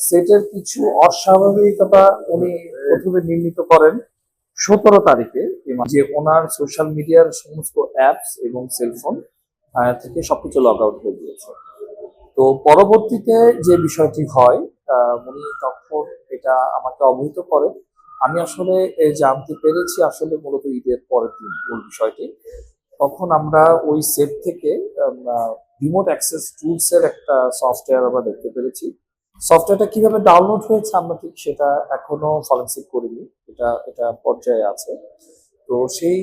সেটের কিছু অস্বাভাবিকতা উনি প্রথমে নির্ণীত করেন 17 তারিখে, যে ওনার সোশ্যাল মিডিয়ার সমস্ত অ্যাপস এবং সেলফোন থেকে সবকিছু লগ আউট হয়ে গিয়েছে। তো পরবর্তীতে যে বিষয়টি হয়, উনি তখন এটা আমাকে অবহিত করেন। আমি আসলে জানতে পেরেছি আসলে মূলত ঈদের পরের দিন মূল বিষয়টি। তখন আমরা ওই সেট থেকে রিমোট অ্যাক্সেস টুলস এর একটা সফটওয়্যার আমরা দেখতে পেরেছি। সফটওয়্যারটা কিভাবে ডাউনলোড হয়েছে আমরা ঠিক সেটা এখনো ফরেনসিক করিনি, এটা এটা পর্যায়ে আছে। তো সেই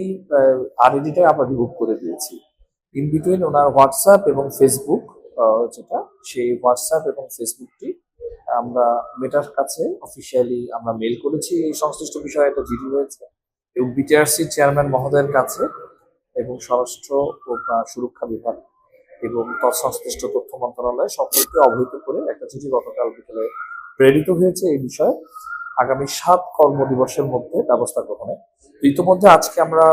আরএডিটাই আমরা রিমুভ করে দিয়েছি। ইন বিটুইন ওনার হোয়াটসঅ্যাপ এবং ফেসবুক, যেটা সেই হোয়াটসঅ্যাপ এবং ফেসবুকটি আমরা মেটার কাছে অফিসিয়ালি আমরা মেল করেছি। এই সংশ্লিষ্ট বিষয়ে একটা জিডি হয়েছে এবং বিটিআরসি চেয়ারম্যান মহোদয়ের কাছে এবং স্বরাষ্ট্র ও সুরক্ষা বিভাগ এবং তৎসংশ্লিষ্ট তথ্য মন্ত্রণালয় সকলকে অবহিত করে একটা চিঠি গতকাল বিকেলে প্রেরিত হয়েছে এই বিষয়ে আগামী 7 কর্মদিবসের মধ্যে ব্যবস্থা গ্রহণে। ইতিমধ্যে আজকে আমরা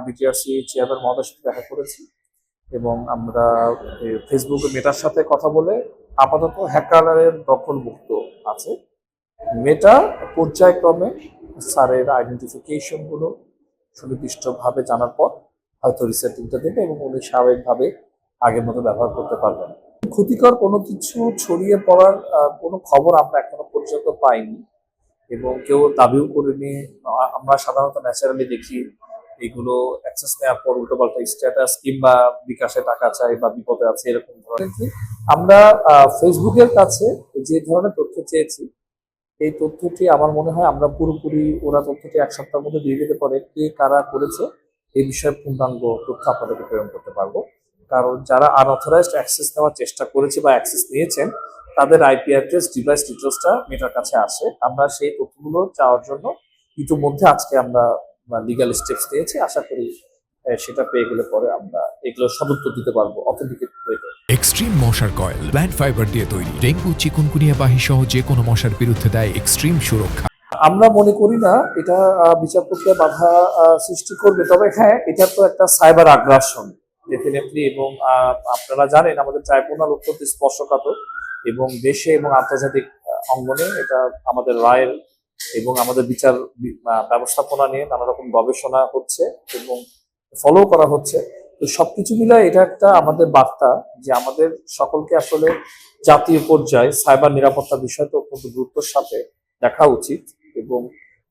বিটিআরসি চেয়ারম্যান মহোদয়ের সাথে দেখা করেছি এবং আমরা ফেসবুক মেটার সাথে কথা বলে আপাতত হ্যাকারের দখল মুক্ত আছে। মেটা পর্যায়ক্রমে স্যারের আইডেন্টিফিকেশন গুলো সুনির্দিষ্টভাবে জানার পর হয়তো রিসেটিংটা দেবে এবং উনি স্বাভাবিকভাবে আগের মতো ব্যবহার করতে পারবেন। ক্ষতিকর কোনো কিছু ছড়িয়ে পড়ার কোনো খবর আমরা এখনো পর্যন্ত পাইনি এবং কেউ দাবিও করেনি। আমরা সাধারণত ন্যাচারালি দেখি এগুলো অ্যাক্সেস নেওয়ার পর উল্টোপাল্টা স্ট্যাটাস কিংবা বিকাশে টাকা চাই বা বিপদে আছে এরকম ধরনের। আমরা ফেসবুকের কাছে যে ধরনের তথ্য চেয়েছি এই তথ্যটি আমার মনে হয় আমরা পুরোপুরি ওরা তথ্যটি 1 সপ্তাহের মধ্যে দিয়ে দিতে পারে কে কারা করেছে এই বিষয়ে পূর্ণাঙ্গ তথ্য আপনাদেরকে প্রেরণ করতে পারবো। কারণ যারা আনঅথরাইজড অ্যাক্সেস নেওয়ার চেষ্টা করেছে বা অ্যাক্সেস নিয়েছেন তাদের আইপি অ্যাড্রেস ডিভাইস ডিটেলসটা মেটার কাছে আসে। আমরা সেই তথ্যগুলো চাওয়ার জন্য ইতিমধ্যে আজকে আমরা লিগ্যাল স্টেপস নিয়েছি। আশা করি সেটা পেয়ে গেলে পরে আমরা এগুলো সদুত্তর দিতে পারবো অথেন্টিকেট হয়ে। এক্সট্রিম মশার কয়েল প্ল্যান্ট ফাইবার দিয়ে তৈরি, ডেঙ্গু চিকুনগুনিয়া বাহি সহ যে কোনো মশার বিরুদ্ধে দেয় এক্সট্রিম সুরক্ষা। আমরা মনে করি না এটা বিচার প্রক্রিয়া বাধা সৃষ্টি করবে, তবে হ্যাঁ এটা তো একটা সাইবার আগ্রাসন ডেফিনেটলি। এবং আপনারা জানেন আমাদের ট্রাইব্যুনাল অত্যন্ত স্পর্শকাতর এবং দেশে এবং আন্তর্জাতিক অঙ্গনে এটা আমাদের রায়ের এবং আমাদের বিচার ব্যবস্থাপনা নিয়ে নানা রকম গবেষণা হচ্ছে এবং ফলো করা হচ্ছে। তো সবকিছু মিলে এটা একটা আমাদের বার্তা যে আমাদের সকলকে আসলে জাতীয় পর্যায়ে সাইবার নিরাপত্তা বিষয়টা অত্যন্ত গুরুত্বের সাথে দেখা উচিত। এবং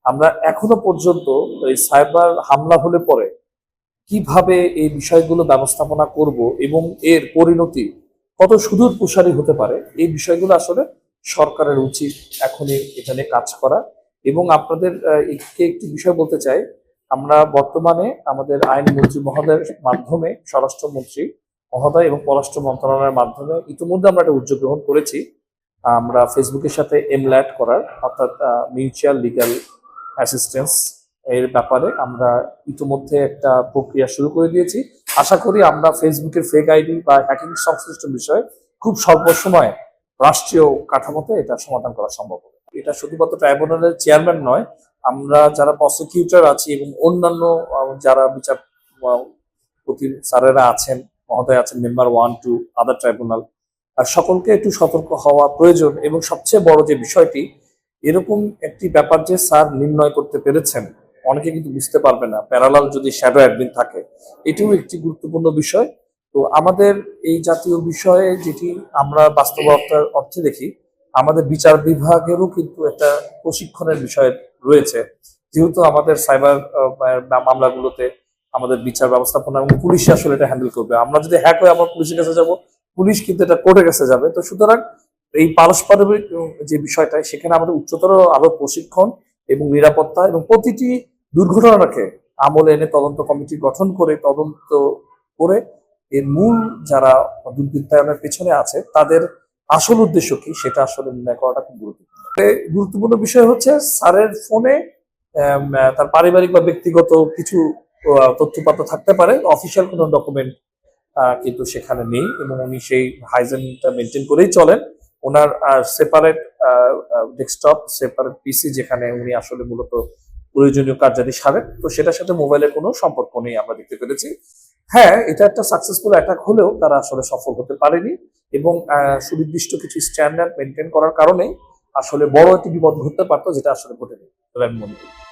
আমরা এখনো পর্যন্ত এই সাইবার হামলা হলে পরে কিভাবে এই বিষয়গুলো ব্যবস্থাপনা করব এবং এর পরিণতি কত সুদূর প্রসারী হতে পারে এই বিষয়গুলো আসলে সরকারের উচিত এখনই এখানে কাজ করা। এবং আপনাদের একটি বিষয় বলতে চাই, আমরা বর্তমানে আমাদের আইনমন্ত্রী মহোদয়ের মাধ্যমে স্বরাষ্ট্রমন্ত্রী মহোদয় এবং পররাষ্ট্র মন্ত্রণালয়ের মাধ্যমে ইতিমধ্যে আমরা একটা উদ্যোগ গ্রহণ করেছি। আমরা ফেসবুকের সাথে এমল্যাট করার অর্থাৎ মিউচুয়াল লিগ্যাল অ্যাসিস্ট্যান্স এর ব্যাপারে আমরা ইতিমধ্যে একটা প্রক্রিয়া শুরু করে দিয়েছি। আশা করি আমরা ফেসবুকের ফেক আইডি বা হ্যাকিং সংশ্লিষ্ট বিষয়ে খুব স্বল্প সময়ে রাষ্ট্রীয় কাঠামোতে এটা সমাধান করা সম্ভব হবে। এটা শুধুমাত্র ট্রাইব্যুনালের চেয়ারম্যান নয়, আমরা যারা প্রসিকিউটর আছি এবং অন্যান্য যারা বিচারপতি স্যারেরা আছেন মহোদয় আছেন মেম্বার 1 2 আদার ট্রাইব্যুনাল আর সকলকে একটু সতর্ক হওয়া প্রয়োজন। এবং সবচেয়ে বড় যে বিষয়টি, এরকম একটি ব্যাপার যে স্যার নির্ণয় করতে পেরেছেন অনেকে কিন্তু বুঝতে পারবে না, প্যারালাল যদি শ্যাডো অ্যাডমিন থাকে, এটিও একটি গুরুত্বপূর্ণ বিষয়। তো আমাদের এই জাতীয় বিষয়ে যেটি আমরা বাস্তবতার অর্থে দেখি, আমাদের বিচার বিভাগেরও কিন্তু একটা প্রশিক্ষণের বিষয় রয়েছে। যেহেতু আমাদের সাইবার মামলাগুলোতে আমাদের বিচার ব্যবস্থাপনা এবং পুলিশ আসলে এটা হ্যান্ডেল করবে। আমরা যদি হ্যাক হয়ে আমরা পুলিশের কাছে যাব, পুলিশ কিন্তু এটা কোর্টের কাছে যাবে। তো সুতরাং এই পারস্পরিক যে বিষয়টা সেখানে আমাদের উচ্চতর আরো প্রশিক্ষণ এবং নিরাপত্তা এবং প্রতিটি দুর্ঘটনাকে আমলে এনে তদন্ত কমিটি গঠন করে তদন্ত করে এর মূল যারা দুর্বৃত্তায়নের পেছনে আছে তাদের আসল উদ্দেশ্য কি সেটা আসলে নির্ণয় করাটা খুব গুরুত্বপূর্ণ। গুরুত্বপূর্ণ বিষয় হচ্ছে স্যারের ফোনে তার পারিবারিক বা ব্যক্তিগত কিছু তথ্যপাত্র থাকতে পারে, অফিসিয়াল কোনো ডকুমেন্ট কিন্তু সেখানে নেই এবং উনি সেই হাইজেনটা মেনটেন করেই চলেন। ওনার সেপারেট ডেস্কটপ, সেপারেট পিসি যেখানে উনি আসলে মূলত প্রয়োজনীয় কার্যাদি সারেন, তো সেটার সাথে মোবাইলের কোনো সম্পর্ক নেই আমরা দেখতে পেরেছি। হ্যাঁ, এটা একটা সাকসেসফুল অ্যাটাক হলেও তারা আসলে সফল হতে পারেনি এবং সুনির্দিষ্ট কিছু স্ট্যান্ডার্ড মেনটেন করার কারণে আসলে বড় একটি বিপদ ঘটতে পারতো, যেটা আসলে ঘটেনি বলে আমি মনে করি।